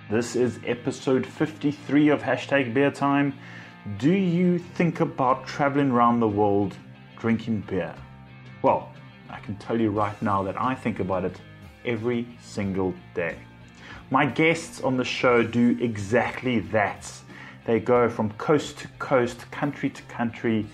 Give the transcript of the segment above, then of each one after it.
This is episode 53 of Hashtag Beer Time. Do you think about traveling around the world drinking beer? Well, I can tell you right now that I think about it every single day. My guests on the show do exactly that. They go from coast to coast, country to country,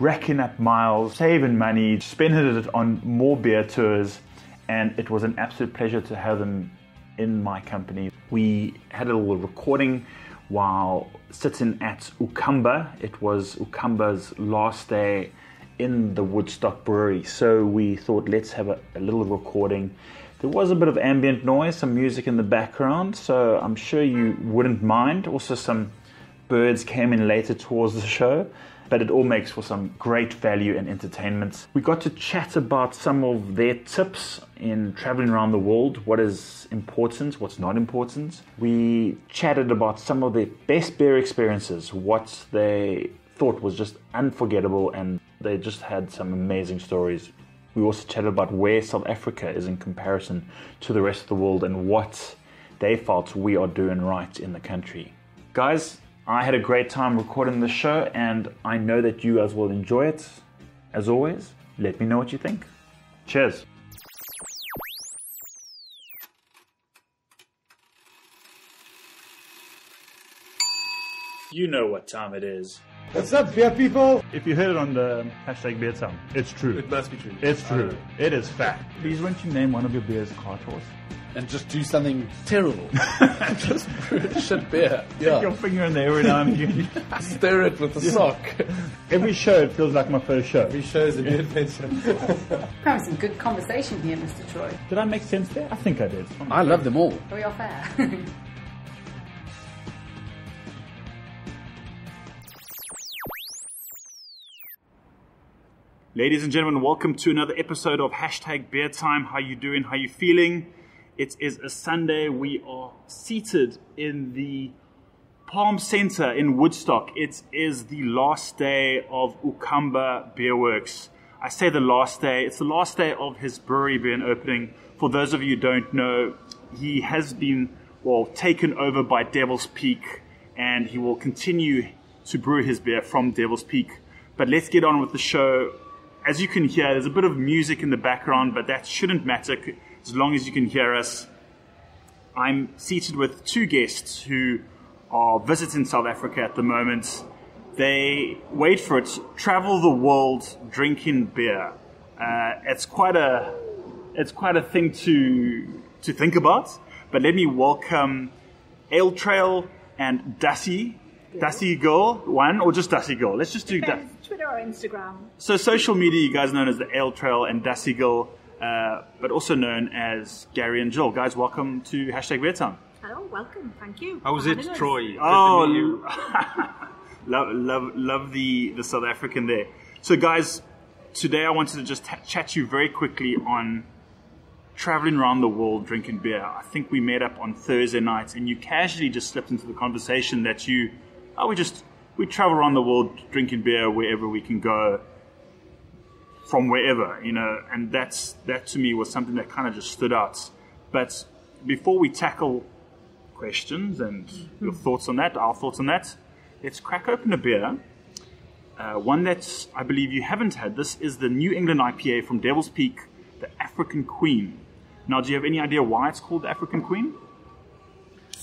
racking up miles, saving money, spending it on more beer tours, and it was an absolute pleasure to have them in my company. We had a little recording while sitting at Ukamba. It was Ukamba's last day in the Woodstock Brewery, so we thought let's have a little recording. There was a bit of ambient noise, some music in the background, so I'm sure you wouldn't mind. Also some birds came in later towards the show, but it all makes for some great value and entertainment. We got to chat about some of their tips in traveling around the world, what is important, what's not important. We chatted about some of their best beer experiences, what they thought was just unforgettable, and they just had some amazing stories. We also chatted about where South Africa is in comparison to the rest of the world and what they felt we are doing right in the country. Guys, I had a great time recording the show and I know that you guys will enjoy it. As always, let me know what you think. Cheers. You know what time it is. What's up, beer people? If you heard it on the Hashtag Beer Time, it's true. It must be true. It's true. It is fact. Please, won't you name one of your beers Cart Horse? And just do something terrible. Just brew shit beer. Stick your finger in there every now and again. Stir it with a sock. Every show, it feels like my first show. Every show is a new adventure. Having some good conversation here, Mr. Troy. Did I make sense there? I think I did. I love them all. Are we all fair? Ladies and gentlemen, welcome to another episode of Hashtag Beer Time. How you doing? How you feeling? It is a Sunday. We are seated in the Palm Center in Woodstock. It is the last day of Ukamba Beer Works. I say the last day. It's the last day of his brewery being opening. For those of you who don't know, he has been, taken over by Devil's Peak, and he will continue to brew his beer from Devil's Peak. But let's get on with the show. As you can hear, there's a bit of music in the background, but that shouldn't matter as long as you can hear us. I'm seated with two guests who are visiting South Africa at the moment. They, wait for it, travel the world drinking beer. It's quite a thing to think about. But let me welcome Ale Trail and Dusty. Dusty Girl, one, or just Dusty Girl? Let's just do that. Twitter or Instagram. So social media, you guys known as the Ale Trail and Dusty Girl, but also known as Gary and Jill. Guys, welcome to Hashtag Beer Time. Hello, welcome. Thank you. How was it, Troy? Oh, Good to meet you. love the South African there. So guys, today I wanted to just chat to you very quickly on traveling around the world drinking beer. I think we met up on Thursday night and you casually just slipped into the conversation that we travel around the world drinking beer wherever we can go, from wherever, and that to me was something that kind of just stood out. But before we tackle questions and your thoughts on that, our thoughts on that, let's crack open a beer. One that I believe you haven't had. This is the New England IPA from Devil's Peak, the African Queen. Now, do you have any idea why it's called the African Queen?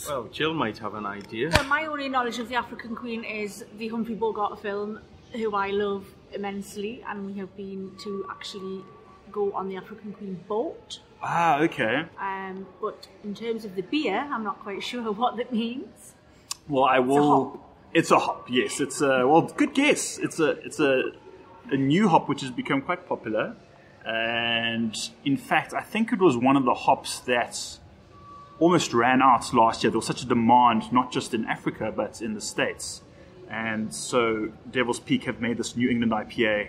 Well, Jill might have an idea. Well, my only knowledge of the African Queen is the Humphrey Bogart film, who I love immensely, and we have been to actually go on the African Queen boat. Ah, okay. But in terms of the beer, I'm not quite sure what that means. Well, I will. It's a hop. Yes, it's a good guess. It's a new hop which has become quite popular, and in fact, I think it was one of the hops that almost ran out last year. There was such a demand, not just in Africa, but in the States. And so Devil's Peak have made this New England IPA.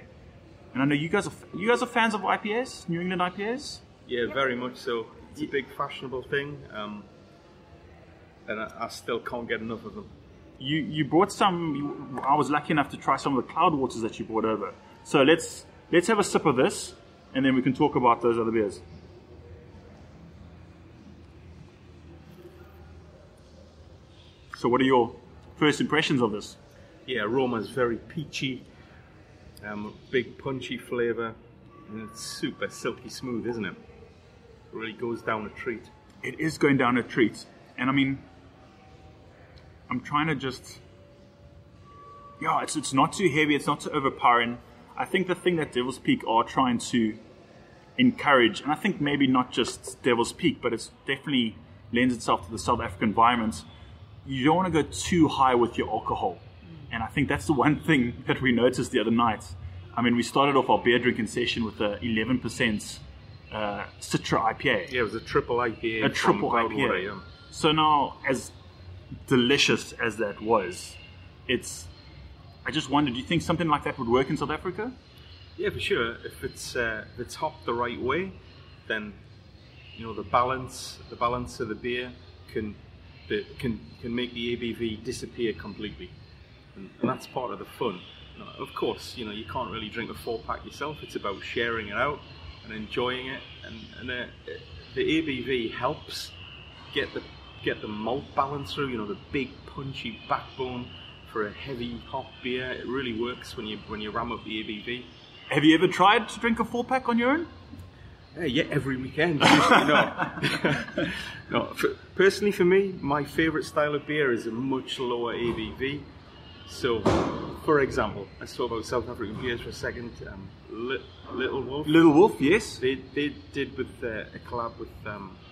And I know you guys are fans of IPAs, New England IPAs? Yeah, very much so. It's a big fashionable thing, and I still can't get enough of them. You brought some. I was lucky enough to try some of the Cloudwaters that you brought over. So let's have a sip of this, and then we can talk about those other beers. So what are your first impressions of this? Yeah, aroma's very peachy, big punchy flavour, and it's super silky smooth, isn't it? It really goes down a treat. It is going down a treat. And I mean, I'm trying to just... Yeah, it's not too heavy, it's not too overpowering. I think the thing that Devil's Peak are trying to encourage, and I think maybe not just Devil's Peak, but it's definitely lends itself to the South African environment, you don't want to go too high with your alcohol. And I think that's the one thing that we noticed the other night. I mean, we started off our beer drinking session with a 11% Citra IPA. Yeah, it was a triple IPA. A triple from IPA. Cloudwater, yeah. So now, as delicious as that was, I just wondered, do you think something like that would work in South Africa? Yeah, for sure. If it's hopped the right way, then the balance of the beer can make the ABV disappear completely, and that's part of the fun. Of course, you can't really drink a 4-pack yourself. It's about sharing it out and enjoying it, and the ABV helps get the malt balance through. The big punchy backbone for a heavy hop beer. It really works when you ram up the ABV. Have you ever tried to drink a 4-pack on your own? Yeah, every weekend. No. Personally, for me, my favourite style of beer is a much lower ABV. So, for example, let's talk about South African beers for a second. Little Wolf. Little Wolf, yes. They did with a collab with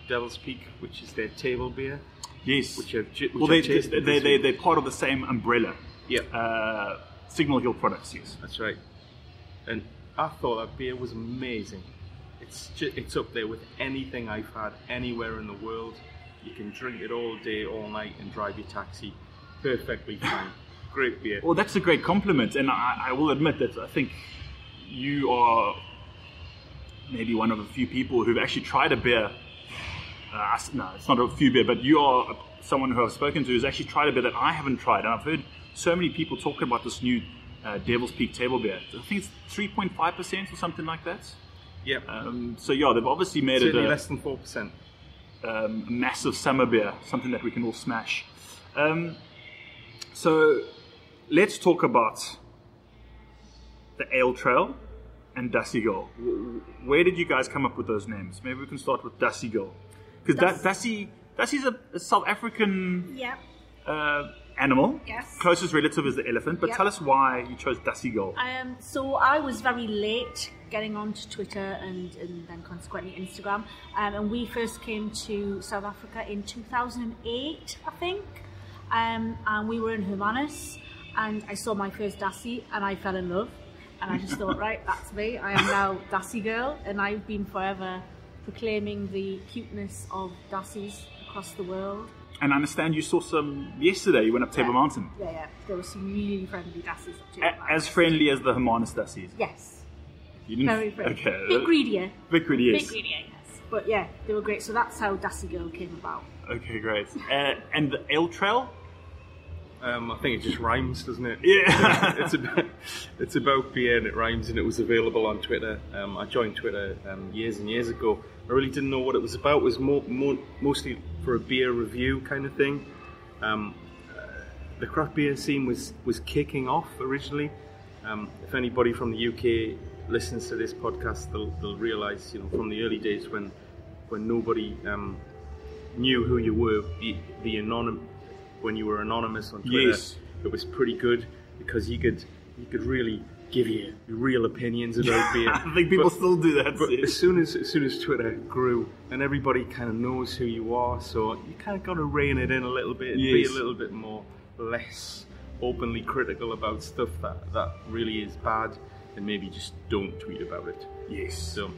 Devil's Peak, which is their table beer. Yes. They're part of the same umbrella. Yeah. Signal Hill products, yes. That's right. And I thought that beer was amazing. It's up there with anything I've had anywhere in the world. You can drink it all day, all night, and drive your taxi perfectly fine. Great beer. Well, that's a great compliment, and I will admit that I think you are maybe one of a few people who've actually tried a beer. No, it's not a few beer, but you are someone who I've spoken to who's actually tried a beer that I haven't tried, and I've heard so many people talking about this new Devil's Peak table beer. I think it's 3.5% or something like that. Yeah. So yeah, they've obviously made certainly it less than 4%. A massive summer beer, something that we can all smash. So let's talk about the Ale Trail and Dusty Girl. Where did you guys come up with those names? Maybe we can start with Dusty Girl, because Dusty's a South African animal. Yes. Closest relative is the elephant. But tell us why you chose Dusty Girl. So I was very late getting onto Twitter and then consequently Instagram. And we first came to South Africa in 2008, I think. And we were in Hermanus, and I saw my first Dassie, and I fell in love. And I just thought, right, that's me. I am now Dassie Girl, and I've been forever proclaiming the cuteness of Dassies across the world. And I understand you saw some yesterday. You went up Table Mountain. Yeah. There were some really friendly Dassies up Table Mountain. As friendly as the Hermanus Dassies? Yes. You didn't... Very friendly. Okay. Bit greedier. Bit greedier, yes. Bit greedier, yes. But yeah, they were great. So that's how Dassie Girl came about. Okay, great. And the Ale Trail? I think it just rhymes, doesn't it? Yeah. It's about beer and it rhymes, and it was available on Twitter. I joined Twitter years and years ago. I really didn't know what it was about. It was mostly for a beer review kind of thing. The craft beer scene was kicking off originally. If anybody from the UK listens to this podcast, they'll realise, from the early days when nobody knew who you were, when you were anonymous on Twitter, yes. It was pretty good because you could really give your real opinions about beer. I think people still do that. But as soon as Twitter grew and everybody kind of knows who you are, so you kind of got to rein it in a little bit and be a little bit less openly critical about stuff that really is bad, and maybe just don't tweet about it. Yes. So.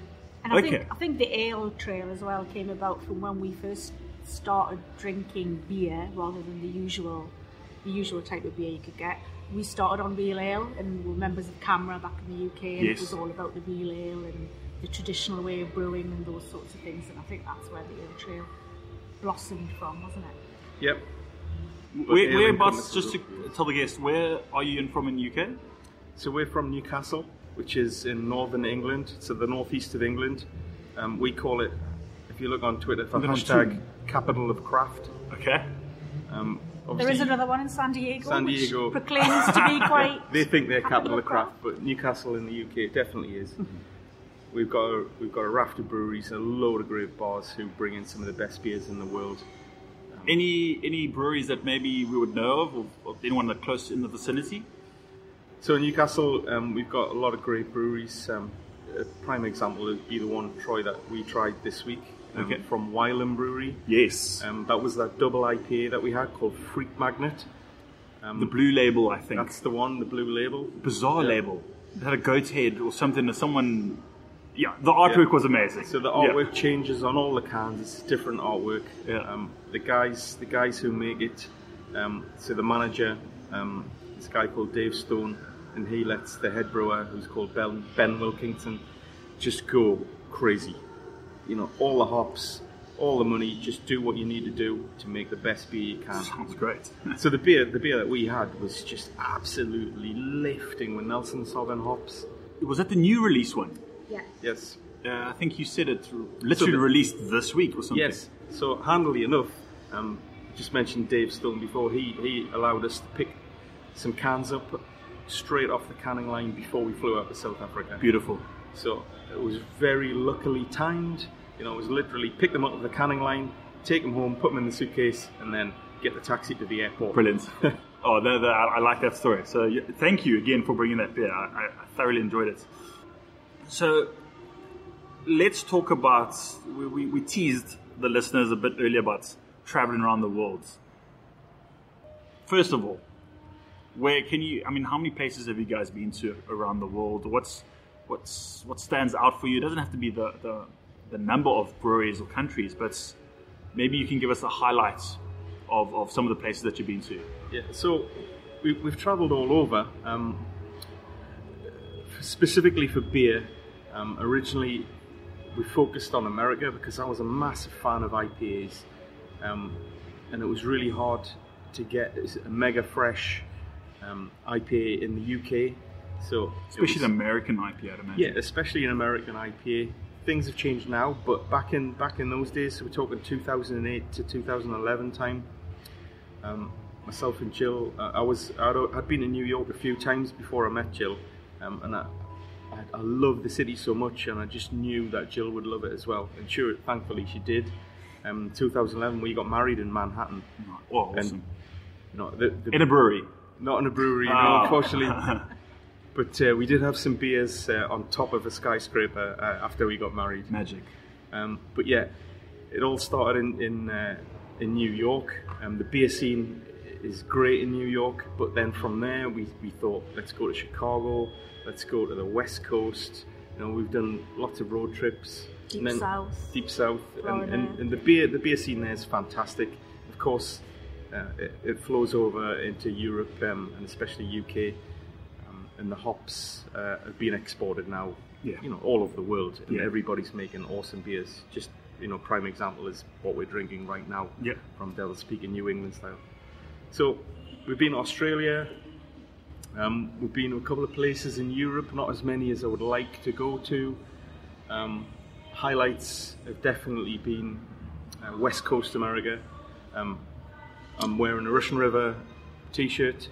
And I think the Ale Trail as well came about from when we first started drinking beer rather than the usual type of beer you could get. We started on real ale and were members of CAMRA back in the UK, and it was all about the real ale and the traditional way of brewing and those sorts of things, and I think that's where the Ale Trail blossomed from, wasn't it? Yep. Whereabouts, just to tell the guests, where are you from in the UK? So we're from Newcastle, which is in northern England, so the northeast of England. We call it, if you look on Twitter, for hashtag capital of craft. Okay. There Obviously, is another one in San Diego, San Diego. which proclaims to be quite. they think they're capital of craft. craft, but Newcastle in the UK definitely is. We've got a raft of breweries, a load of great bars who bring in some of the best beers in the world. Any breweries that maybe we would know of, or anyone that close in the vicinity? So in Newcastle, we've got a lot of great breweries. A prime example would be the one, Troy, that we tried this week. Okay. From Wylam Brewery. Yes. That was that double IPA that we had called Freak Magnet. The blue label, I think. That's the one, the blue label. Bizarre Yeah. label. It had a goat's head or something that someone... Yeah, the artwork was amazing. So the artwork changes on all the cans. It's different artwork. Yeah. The guys who make it. So the manager, this guy called Dave Stone, and he lets the head brewer, who's called Ben Wilkington, just go crazy. You know, all the hops, all the money. Just do what you need to do to make the best beer you can. Sounds great. So the beer that we had was just absolutely lifting with Nelson Sauvin hops. Was that the new release one? Yeah. Yes. I think you said it literally released this week or something. Yes. So handily enough, just mentioned Dave Stone before. He allowed us to pick some cans up straight off the canning line before we flew out to South Africa. Beautiful. So it was very luckily timed. You know, it was literally pick them up with the canning line, take them home, put them in the suitcase, and then get the taxi to the airport. Brilliant. I like that story. So thank you again for bringing that beer. I thoroughly enjoyed it. So let's talk about, we teased the listeners a bit earlier about traveling around the world. First of all, how many places have you guys been to around the world? What stands out for you? It doesn't have to be the number of breweries or countries, but maybe you can give us the highlights of some of the places that you've been to. Yeah, so we've travelled all over. Specifically for beer, originally we focused on America because I was a massive fan of IPAs, and it was really hard to get a mega fresh IPA in the UK. So especially an American IPA, I'd imagine. Yeah, especially an American IPA. Things have changed now, but back in those days, so we're talking 2008 to 2011 time. Myself and Jill, I'd been in New York a few times before I met Jill, and I love the city so much, and I just knew that Jill would love it as well. And sure, thankfully she did. 2011, we got married in Manhattan. Oh, awesome. And, you know, in a brewery? Not in a brewery, no, unfortunately. But we did have some beers on top of a skyscraper after we got married. Magic. But yeah, it all started in New York. The beer scene is great in New York, but then from there we thought, let's go to Chicago, let's go to the West Coast. You know, we've done lots of road trips. Deep South, and the beer scene there is fantastic. Of course, it flows over into Europe and especially UK. And the hops have been exported now, you know, all over the world, and everybody's making awesome beers. Just, you know, prime example is what we're drinking right now from Devil's Peak in New England style. So we've been to Australia, we've been to a couple of places in Europe, not as many as I would like to go to. Highlights have definitely been West Coast America. I'm wearing a Russian River t-shirt.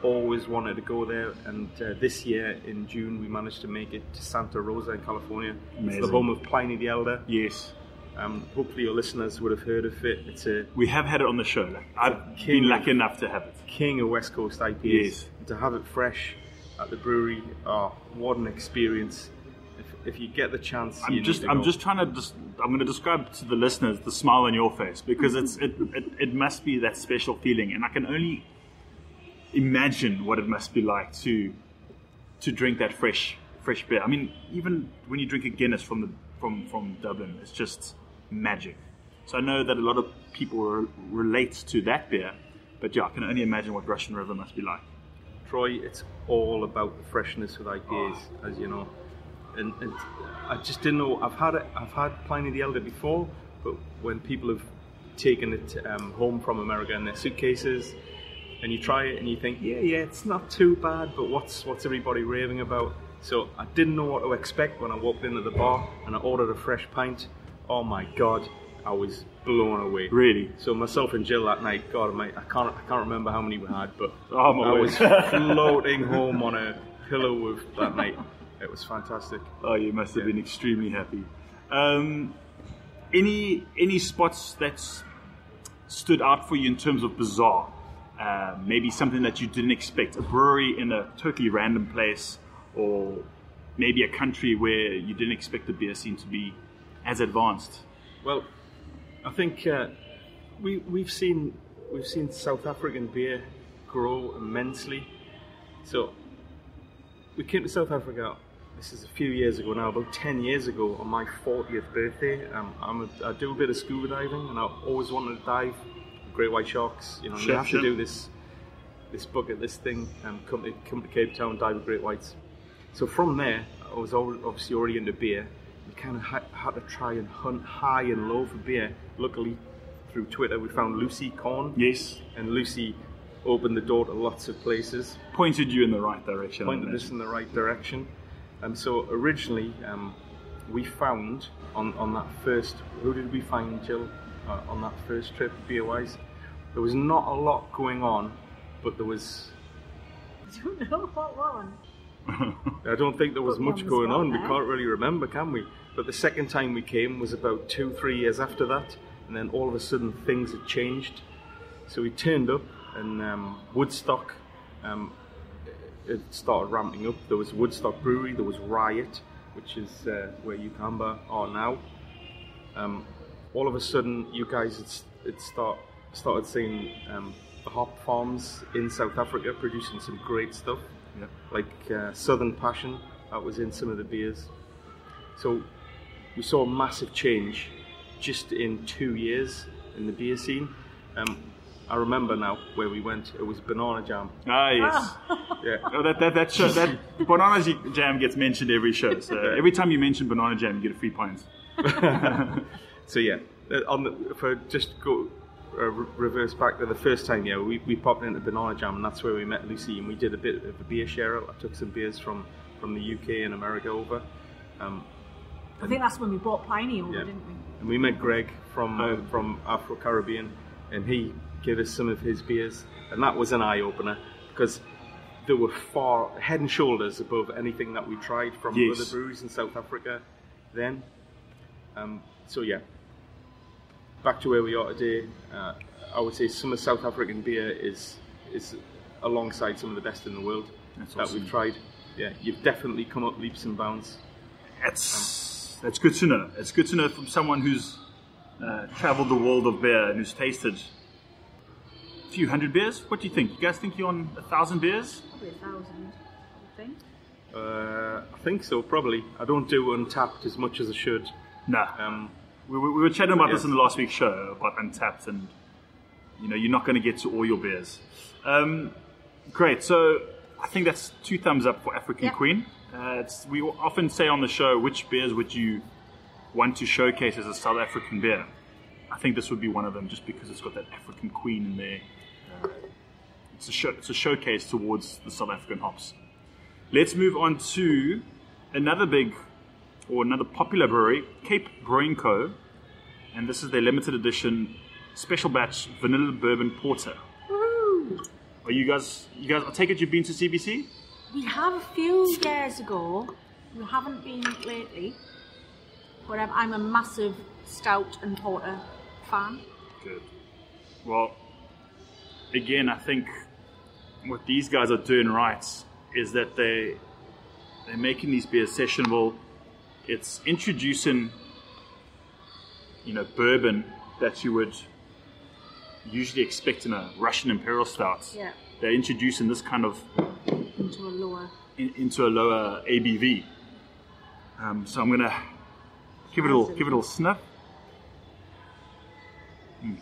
Always wanted to go there, and this year in June we managed to make it to Santa Rosa in California. Amazing. It's the home of Pliny the Elder. Yes. Hopefully your listeners would have heard of it. We have had it on the show. I've been lucky enough to have it. King of West Coast IPAs. Yes. And to have it fresh at the brewery, what an experience. If you get the chance, I'm going to describe to the listeners the smile on your face, because it must be that special feeling, and I can only imagine what it must be like to drink that fresh beer. I mean, even when you drink a Guinness from Dublin, it's just magic. So I know that a lot of people relate to that beer, but yeah, I can only imagine what Russian River must be like. Troy, it's all about the freshness with IPAs, as you know. And I just didn't know. I've had Pliny the Elder before, but when people have taken it home from America in their suitcases, and you try it and you think, yeah, it's not too bad, but what's everybody raving about? So I didn't know what to expect when I walked into the bar and I ordered a fresh pint. Oh my God, I was blown away. Really? So myself and Jill that night, God, mate, I can't remember how many we had, but Oh, my I word. was floating home on a pillow with that night. It was fantastic. Oh, you must have been extremely happy. Any spots that stood out for you in terms of bizarre? Maybe something that you didn't expect, a brewery in a totally random place, or maybe a country where you didn't expect the beer scene to be as advanced. Well, I think we've seen South African beer grow immensely. So we came to South Africa. This is a few years ago now, about 10 years ago, on my 40th birthday. I do a bit of scuba diving, and I always wanted to dive great white sharks. You know, you have to do this bucket list thing, and come to Cape Town, dive with great whites. So from there, I was obviously already into beer. We kind of had to try and hunt high and low for beer. Luckily, through Twitter, we found Lucy Corn. Yes. And Lucy opened the door to lots of places. Pointed you in the right direction. Pointed us in the right direction. So originally, we found on that first. Who did we find, Jill? On that first trip, beer-wise, there was not a lot going on, but there was. I don't know what one. I don't think there was Put much one going as well on. We there. can't really remember, can we? But the second time we came was about 2-3 years after that, and then all of a sudden things had changed. So we turned up, and Woodstock. It started ramping up. There was Woodstock Brewery, there was Riot, which is where Ukamba are now. All of a sudden, you guys started seeing the hop farms in South Africa producing some great stuff, like Southern Passion, that was in some of the beers. So we saw a massive change just in 2 years in the beer scene. I remember now where we went. It was Banana Jam. Ah, yes. Yeah. Oh, that Banana Jam gets mentioned every show. So every time you mention Banana Jam, you get a free pint. So yeah, if I just go reverse back to the first time, we popped into Banana Jam, and that's where we met Lucy, and we did a bit of a beer share out. I took some beers from the UK and America over. I think that's when we brought Pliny over, didn't we? And we met Greg from Afro Caribbean, and he gave us some of his beers, and that was an eye opener because they were far head and shoulders above anything that we tried from other breweries in South Africa then. So yeah, back to where we are today. I would say some of South African beer is alongside some of the best in the world that we've tried. Yeah, you've definitely come up leaps and bounds. That's good to know. It's good to know from someone who's traveled the world of beer and who's tasted a few hundred beers. What do you think? You guys think you're on 1,000 beers? Probably 1,000, I think. I think so, probably. I don't do Untapped as much as I should. Nah. We were chatting about this in the last week's show about Untapped, and you're not going to get to all your beers. Great. So I think that's 2 thumbs up for African Queen. We often say on the show, which beers would you want to showcase as a South African beer? I think this would be one of them, just because it's got that African Queen in there. It's a showcase towards the South African hops. Let's move on to another popular brewery, Cape Brewing Co. And this is their limited edition special batch vanilla bourbon porter. Woo! Are you guys, I take it you've been to CBC? We have a few years ago. We haven't been lately. But I'm a massive stout and porter fan. Good. Well, again, I think what these guys are doing right is that they're making these beers sessionable. It's introducing, bourbon that you would usually expect in a Russian Imperial Stout. Yeah. They're introducing this kind of Into a lower ABV. So I'm gonna give it a little sniff.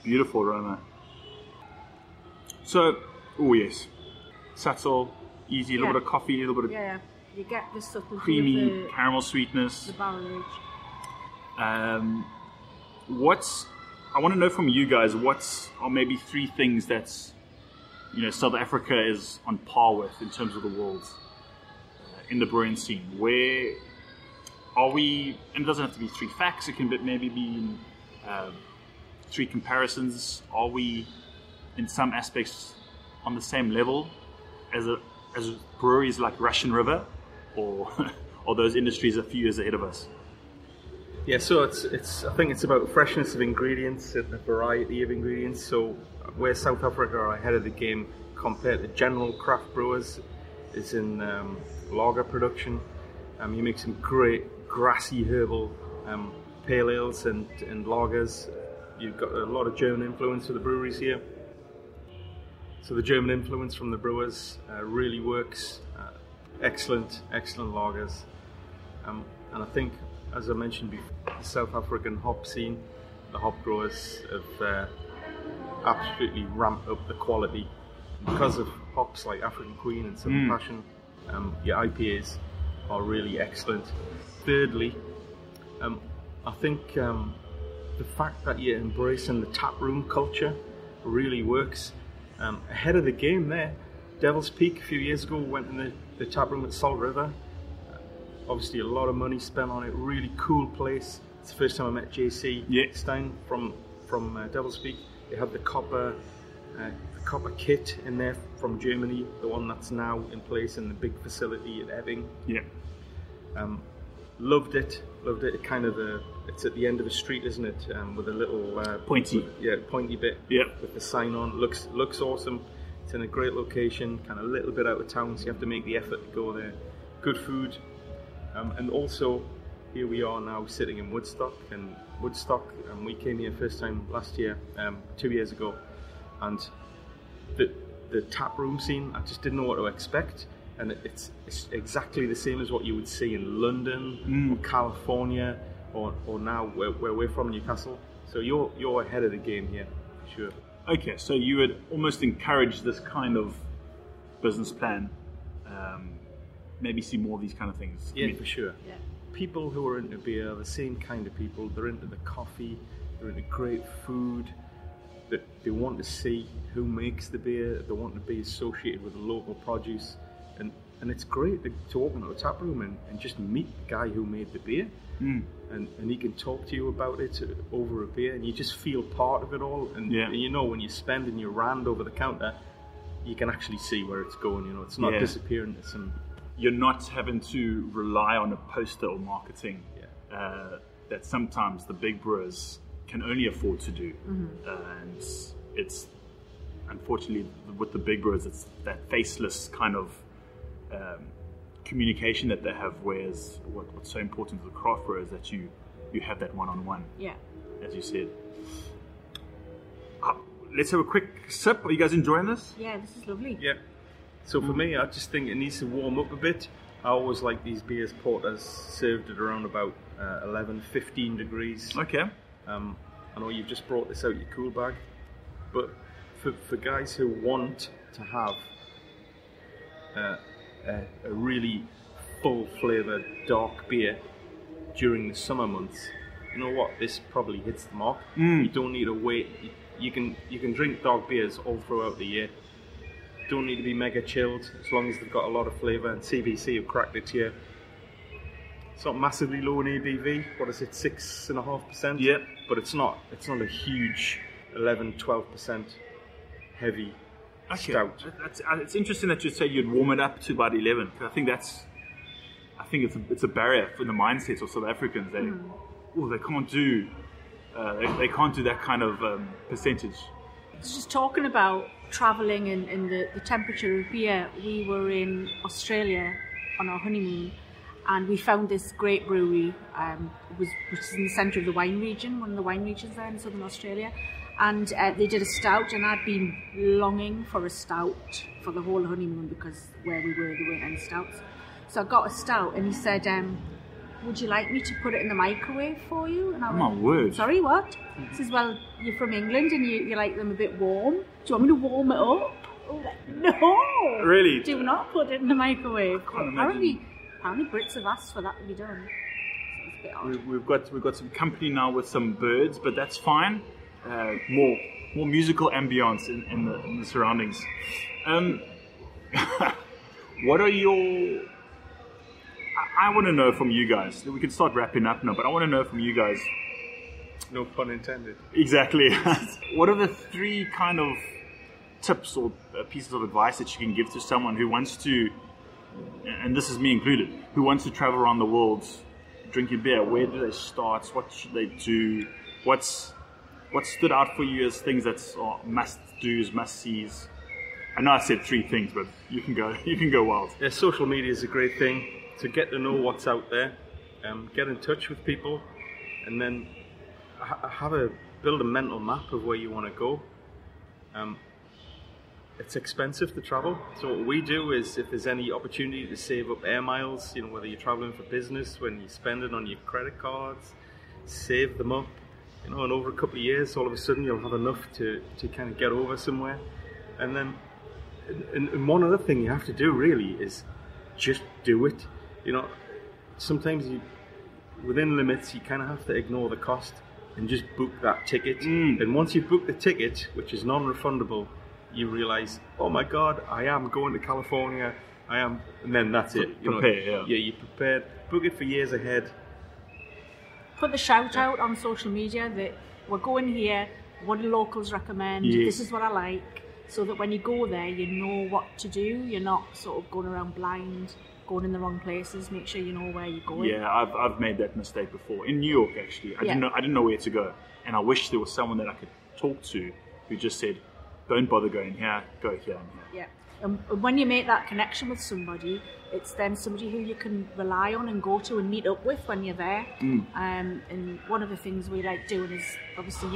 Beautiful aroma. So, oh yes, subtle, easy, a little bit of coffee, a little bit of you get the subtlety creamy of caramel sweetness. the barrel age. I want to know from you guys, what are maybe 3 things that's South Africa is on par with in terms of the world in the brewing scene? Where are we? And it doesn't have to be 3 facts. It can maybe be three comparisons, are we in some aspects on the same level as breweries like Russian River, or are those industries a few years ahead of us? Yeah, so it's I think it's about freshness of ingredients and the variety of ingredients. So where South Africa are ahead of the game compared to general craft brewers is in lager production. You make some great grassy herbal pale ales and lagers. You've got a lot of German influence for the breweries here. So the German influence from the brewers really works. Excellent lagers. And I think, as I mentioned before, the South African hop scene, the hop growers have absolutely ramped up the quality. Because of hops like African Queen and Southern Passion, your IPAs are really excellent. Thirdly, I think the fact that you're embracing the taproom culture really works. Ahead of the game there, Devil's Peak a few years ago went in the taproom at Salt River. Obviously a lot of money spent on it, really cool place. It's the first time I met JC Stein from Devil's Peak. They had the copper kit in there from Germany, the one that's now in place in the big facility at Ebbing. Yeah. Loved it. It kind of it's at the end of a street, isn't it? With a little pointy bit. Yeah. With the sign on. Looks awesome. It's in a great location, kind of a little bit out of town, so you have to make the effort to go there. Good food, and also here we are now sitting in Woodstock, and we came here first time last year, 2 years ago, and the tap room scene, I just didn't know what to expect. And it's exactly the same as what you would see in London or California or now where we're from, Newcastle. So you're ahead of the game here, for sure. Okay, so you would almost encourage this kind of business plan, maybe see more of these kind of things. Yeah, for sure. Yeah. People who are into beer are the same kind of people. They're into the coffee, they're into great food. They want to see who makes the beer, they want to be associated with the local produce. And it's great to walk into a tap room and just meet the guy who made the beer, and he can talk to you about it over a beer, and you just feel part of it all. And you know, when you're spending your rand over the counter, you can actually see where it's going. You know, it's not disappearing to some. You're not having to rely on a poster or marketing that sometimes the big brewers can only afford to do, and it's unfortunately with the big brewers, it's that faceless kind of communication that they have, whereas what's so important to the craft brewer is that you have that one-on-one, as you said. Let's have a quick sip. Are you guys enjoying this? Yeah, this is lovely. Yeah. So for me, I just think it needs to warm up a bit. I always like these beers porters served at around about 11-15 degrees. Okay. I know you've just brought this out your cool bag, but for guys who want to have a really full flavoured dark beer during the summer months, you know what? This probably hits the mark. You don't need to wait. You can drink dark beers all throughout the year. Don't need to be mega chilled as long as they've got a lot of flavour. And CBC have cracked it here. It's not massively low in ABV. What is it? 6.5%. Yeah. But it's not a huge 11-12% heavy. Stout. It's interesting that you say you'd warm it up to about 11. I think it's a barrier for the mindset of South Africans. They can't do that kind of percentage. So just talking about travelling and the temperature of beer, we were in Australia on our honeymoon, and we found this great brewery, which is in the centre of the wine region, one of the wine regions there in southern Australia. And they did a stout, and I'd been longing for a stout for the whole honeymoon because where we were, there weren't any stouts. So I got a stout, and he said, would you like me to put it in the microwave for you? And I went, my word. Sorry, what? He says, well, you're from England and you like them a bit warm. Do you want me to warm it up? Oh, no! Really? Do not put it in the microwave. Apparently Brits have asked for that to be done. So it's a bit odd. We've got some company now with some birds, but that's fine. More musical ambience in the surroundings. What are your... I want to know from you guys, we can start wrapping up now, but I want to know from you guys, No pun intended. Exactly. What are the 3 kind of tips or pieces of advice that you can give to someone who wants to, and this is me included, who wants to travel around the world drinking beer? Where do they start? What should they do? What stood out for you as things that are must-dos, must-sees? I know I said 3 things, but you can go wild. Yeah, social media is a great thing to get to know what's out there, get in touch with people, and then build a mental map of where you want to go. It's expensive to travel, so what we do is, if there's any opportunity to save up air miles, whether you're traveling for business, when you spend it on your credit cards, save them up, and over a couple of years, all of a sudden you'll have enough to kind of get over somewhere. And then, and one other thing you have to do really is just do it. Sometimes within limits, you kind of have to ignore the cost and just book that ticket. And once you've booked the ticket, which is non-refundable, you realize, oh my God, I am going to California. And then that's it. Prepare, yeah, you're prepared. Book it for years ahead. Put the shout out on social media that we're going here, what do locals recommend, Yes. this is what I like, so that when you go there, you know what to do. You're not sort of going around blind, going in the wrong places. Make sure you know where you're going. Yeah, I've made that mistake before. In New York, actually. I didn't know where to go. And I wish there was someone that I could talk to who just said, don't bother going here, go here and here. Yeah. And when you make that connection with somebody, it's then somebody who you can rely on and go to and meet up with when you're there. And one of the things we like doing is, obviously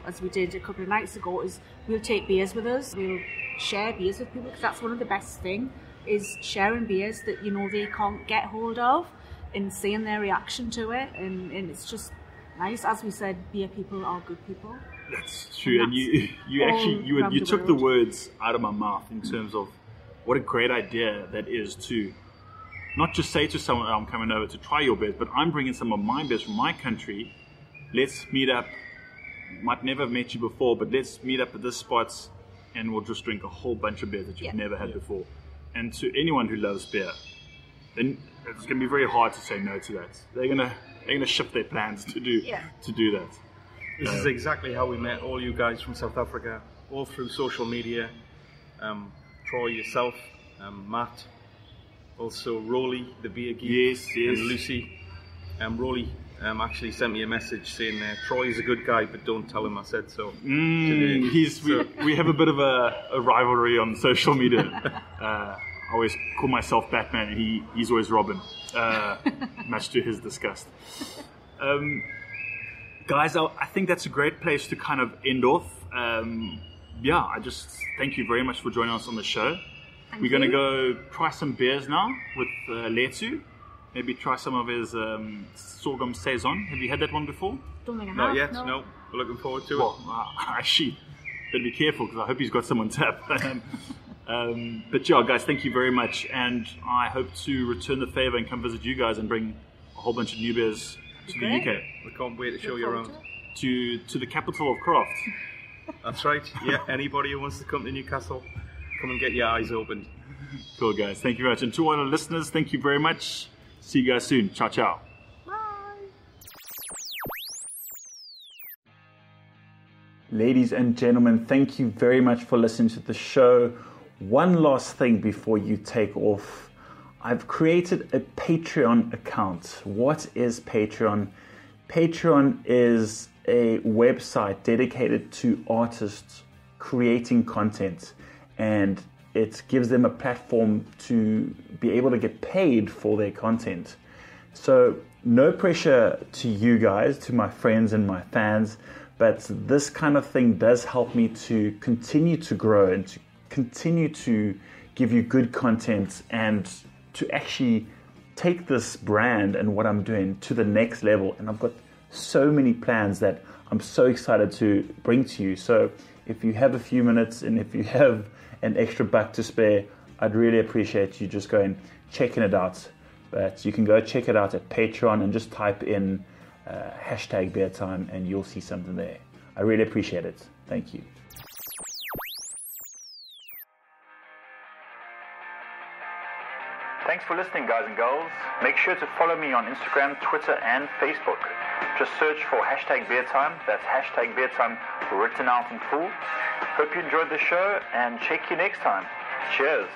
as we did a couple of nights ago, is we'll take beers with us. We'll share beers with people, because that's one of the best things, is sharing beers that they can't get hold of and seeing their reaction to it. And it's just nice. As we said, beer people are good people. That's true, and you took the words out of my mouth in terms of what a great idea that is to not just say to someone, I'm coming over to try your beers, but I'm bringing some of my beers from my country. Let's meet up. Might never have met you before, but let's meet up at this spot and we'll just drink a whole bunch of beers that you've never had before. And to anyone who loves beer, then it's going to be very hard to say no to that. They're going to shift their plans to do that. This is exactly how we met all you guys from South Africa, all through social media. Troy, yourself, Matt, also Rolly, the beer geek, and Lucy. Rolly actually sent me a message saying Troy is a good guy, but don't tell him I said so. We have a bit of a rivalry on social media. I always call myself Batman, and he's always Robin, much to his disgust. Guys, I think that's a great place to kind of end off. I just thank you very much for joining us on the show. We're going to go try some beers now with Letu. Maybe try some of his Sorghum Saison. Have you had that one before? Don't think I have. Not yet, no. We're looking forward to it. Well, actually, better be careful, because I hope he's got some on tap. But yeah, guys, thank you very much. And I hope to return the favor and come visit you guys and bring a whole bunch of new beers to the UK. We can't wait to show you around. To the capital of craft. That's right. Yeah, anybody who wants to come to Newcastle, come and get your eyes opened. Cool, guys. Thank you very much. And to all our listeners, thank you very much. See you guys soon. Ciao, ciao. Bye. Ladies and gentlemen, thank you very much for listening to the show. One last thing before you take off. I've created a Patreon account. What is Patreon? Patreon is a website dedicated to artists creating content, and it gives them a platform to be able to get paid for their content. So no pressure to you guys, to my friends and my fans, but this kind of thing does help me to continue to grow and to continue to give you good content and to actually take this brand and what I'm doing to the next level. And I've got so many plans that I'm so excited to bring to you. So if you have a few minutes and if you have an extra buck to spare, I'd really appreciate you just going checking it out. But you can go check it out at Patreon and just type in #BeerTime and you'll see something there. I really appreciate it. Thank you. Thanks for listening, guys and girls. Make sure to follow me on Instagram, Twitter, and Facebook. Just search for hashtag beer time. That's hashtag beer time written out in full. Hope you enjoyed the show and check you next time. Cheers.